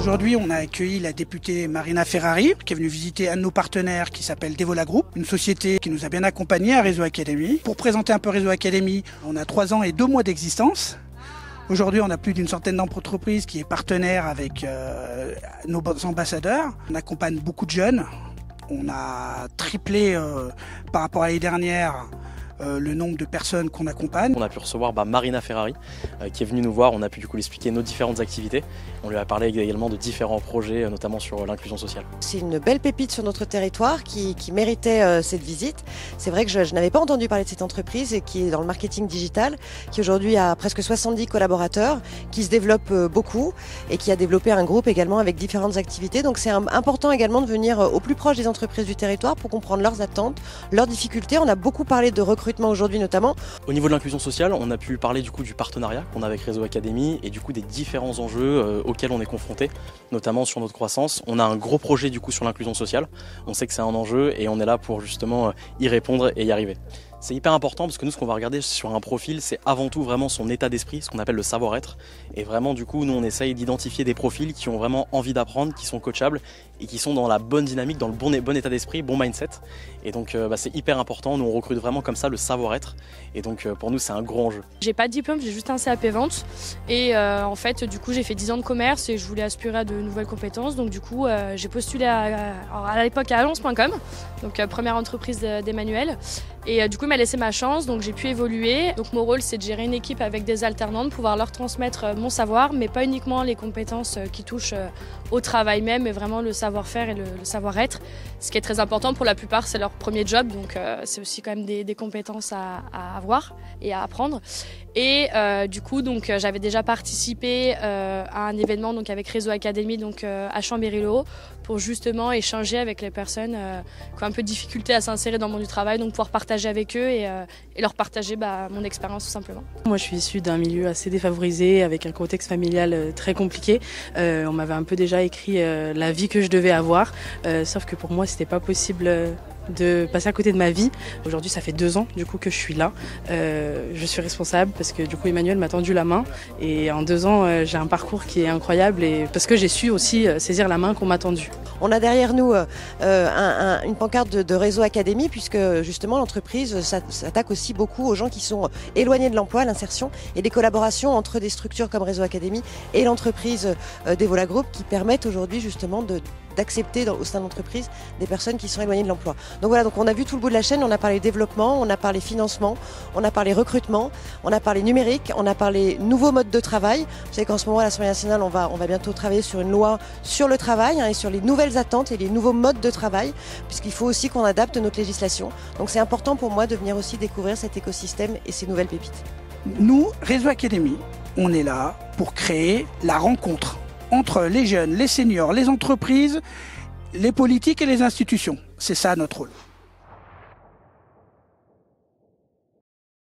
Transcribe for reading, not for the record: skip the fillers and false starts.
Aujourd'hui, on a accueilli la députée Marina Ferrari, qui est venue visiter un de nos partenaires qui s'appelle Devola Group, une société qui nous a bien accompagnés à Réseau Academy. Pour présenter un peu Réseau Academy, on a 3 ans et 2 mois d'existence. Aujourd'hui, on a plus d'une centaine d'entreprises qui est partenaire avec nos ambassadeurs. On accompagne beaucoup de jeunes. On a triplé par rapport à l'année dernière le nombre de personnes qu'on accompagne. On a pu recevoir Marina Ferrari qui est venue nous voir, on a pu du coup lui expliquer nos différentes activités. On lui a parlé également de différents projets, notamment sur l'inclusion sociale. C'est une belle pépite sur notre territoire qui méritait cette visite. C'est vrai que je n'avais pas entendu parler de cette entreprise et qui est dans le marketing digital, qui aujourd'hui a presque 70 collaborateurs, qui se développe beaucoup et qui a développé un groupe également avec différentes activités. Donc c'est important également de venir au plus proche des entreprises du territoire pour comprendre leurs attentes, leurs difficultés. On a beaucoup parlé de recrutement aujourd'hui notamment. Au niveau de l'inclusion sociale, on a pu parler du coup du partenariat qu'on a avec Réseau Academy et du coup des différents enjeux auxquels on est confronté, notamment sur notre croissance. On a un gros projet du coup sur l'inclusion sociale. On sait que c'est un enjeu et on est là pour justement y répondre et y arriver. C'est hyper important parce que nous, ce qu'on va regarder sur un profil, c'est avant tout vraiment son état d'esprit, ce qu'on appelle le savoir-être. Et vraiment, du coup, nous, on essaye d'identifier des profils qui ont vraiment envie d'apprendre, qui sont coachables et qui sont dans la bonne dynamique, dans le bon état d'esprit, bon mindset. Et donc, c'est hyper important. Nous, on recrute vraiment comme ça le savoir-être. Et donc, pour nous, c'est un gros enjeu. J'ai pas de diplôme, j'ai juste un CAP vente. Et en fait, du coup, j'ai fait 10 ans de commerce et je voulais aspirer à de nouvelles compétences. Donc, du coup, j'ai postulé à l'époque à Allons.com, donc première entreprise d'Emmanuel. Et du coup, il m'a laissé ma chance, donc j'ai pu évoluer. Donc mon rôle, c'est de gérer une équipe avec des alternantes, pouvoir leur transmettre mon savoir, mais pas uniquement les compétences qui touchent au travail même, mais vraiment le savoir-faire et le savoir-être. Ce qui est très important, pour la plupart, c'est leur premier job, donc c'est aussi quand même des compétences à avoir et à apprendre. Et du coup, donc j'avais déjà participé à un événement donc avec Réseau Academy, donc à Chambéry-le-Haut, pour justement échanger avec les personnes qui ont un peu de difficulté à s'insérer dans le monde du travail, donc pouvoir partager avec eux et leur partager mon expérience tout simplement. Moi, je suis issue d'un milieu assez défavorisé, avec un contexte familial très compliqué. On m'avait un peu déjà écrit la vie que je devais avoir, sauf que pour moi, c'était pas possible de passer à côté de ma vie. Aujourd'hui, ça fait 2 ans du coup que je suis là. Je suis responsable parce que du coup Emmanuel m'a tendu la main et en 2 ans j'ai un parcours qui est incroyable et parce que j'ai su aussi saisir la main qu'on m'a tendue. On a derrière nous une pancarte de Réseau Academy puisque justement l'entreprise s'attaque aussi beaucoup aux gens qui sont éloignés de l'emploi, l'insertion et des collaborations entre des structures comme Réseau Academy et l'entreprise Devola Group qui permettent aujourd'hui justement d'accepter au sein de l'entreprise des personnes qui sont éloignées de l'emploi. Donc voilà, donc on a vu tout le bout de la chaîne, on a parlé développement, on a parlé financement, on a parlé recrutement, on a parlé numérique, on a parlé nouveaux modes de travail. Vous savez qu'en ce moment à l'Assemblée nationale, on va bientôt travailler sur une loi sur le travail et sur les nouvelles attentes et les nouveaux modes de travail, puisqu'il faut aussi qu'on adapte notre législation. Donc c'est important pour moi de venir aussi découvrir cet écosystème et ces nouvelles pépites. Nous, Réseau Academy, on est là pour créer la rencontre entre les jeunes, les seniors, les entreprises, les politiques et les institutions. C'est ça notre rôle.